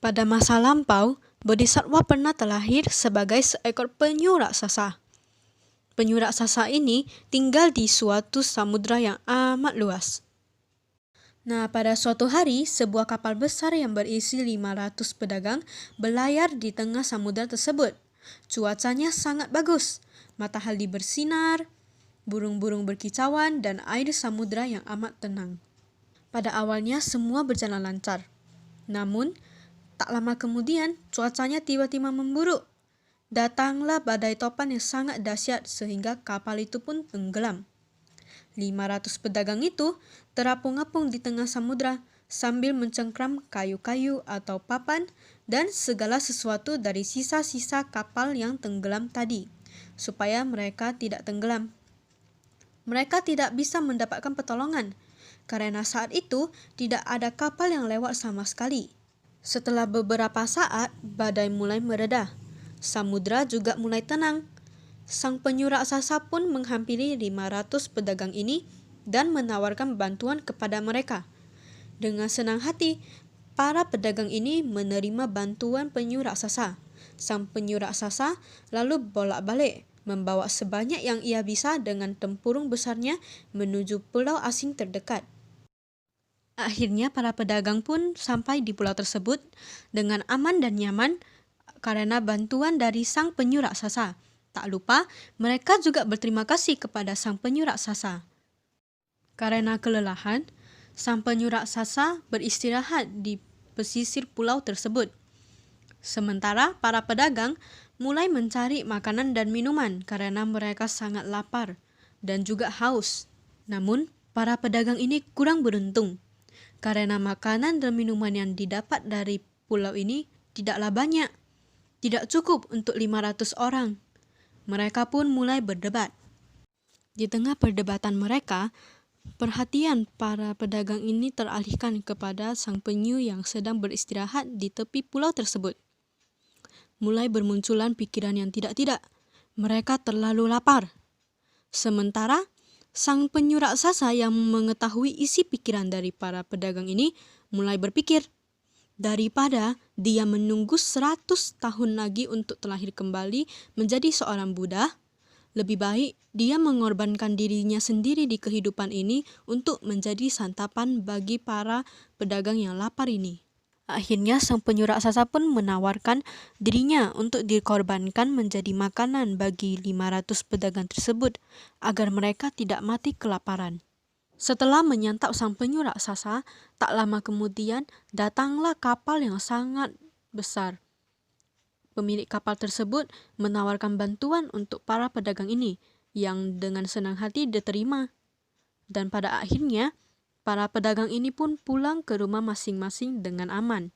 Pada masa lampau, Bodhisattva pernah terlahir sebagai seekor penyu raksasa. Penyu raksasa ini tinggal di suatu samudra yang amat luas. Nah, pada suatu hari, sebuah kapal besar yang berisi 500 pedagang berlayar di tengah samudra tersebut. Cuacanya sangat bagus, matahari bersinar, burung-burung berkicauan, dan air samudra yang amat tenang. Pada awalnya semua berjalan lancar. Namun, tak lama kemudian cuacanya tiba-tiba memburuk. Datanglah badai topan yang sangat dahsyat sehingga kapal itu pun tenggelam. 500 pedagang itu terapung-apung di tengah samudra sambil mencengkram kayu-kayu atau papan dan segala sesuatu dari sisa-sisa kapal yang tenggelam tadi, supaya mereka tidak tenggelam. Mereka tidak bisa mendapatkan pertolongan, karena saat itu tidak ada kapal yang lewat sama sekali. Setelah beberapa saat, badai mulai mereda. Samudra juga mulai tenang. Sang penyu raksasa pun menghampiri 500 pedagang ini dan menawarkan bantuan kepada mereka. Dengan senang hati, para pedagang ini menerima bantuan penyu raksasa. Sang penyu raksasa lalu bolak-balik, membawa sebanyak yang ia bisa dengan tempurung besarnya menuju pulau asing terdekat. Akhirnya para pedagang pun sampai di pulau tersebut dengan aman dan nyaman karena bantuan dari sang penyu raksasa. Tak lupa, mereka juga berterima kasih kepada sang penyu raksasa. Karena kelelahan, sang penyu raksasa beristirahat di pesisir pulau tersebut. Sementara para pedagang mulai mencari makanan dan minuman karena mereka sangat lapar dan juga haus. Namun, para pedagang ini kurang beruntung karena makanan dan minuman yang didapat dari pulau ini tidaklah banyak, tidak cukup untuk 500 orang. Mereka pun mulai berdebat. Di tengah perdebatan mereka, perhatian para pedagang ini teralihkan kepada sang penyu yang sedang beristirahat di tepi pulau tersebut. Mulai bermunculan pikiran yang tidak-tidak. Mereka terlalu lapar. Sementara, sang penyu raksasa yang mengetahui isi pikiran dari para pedagang ini mulai berpikir, daripada dia menunggu 100 tahun lagi untuk terlahir kembali menjadi seorang Buddha, lebih baik dia mengorbankan dirinya sendiri di kehidupan ini untuk menjadi santapan bagi para pedagang yang lapar ini. Akhirnya sang penyu raksasa pun menawarkan dirinya untuk dikorbankan menjadi makanan bagi 500 pedagang tersebut agar mereka tidak mati kelaparan. Setelah menyantap sang penyu raksasa, tak lama kemudian datanglah kapal yang sangat besar. Pemilik kapal tersebut menawarkan bantuan untuk para pedagang ini, yang dengan senang hati diterima. Dan pada akhirnya, para pedagang ini pun pulang ke rumah masing-masing dengan aman.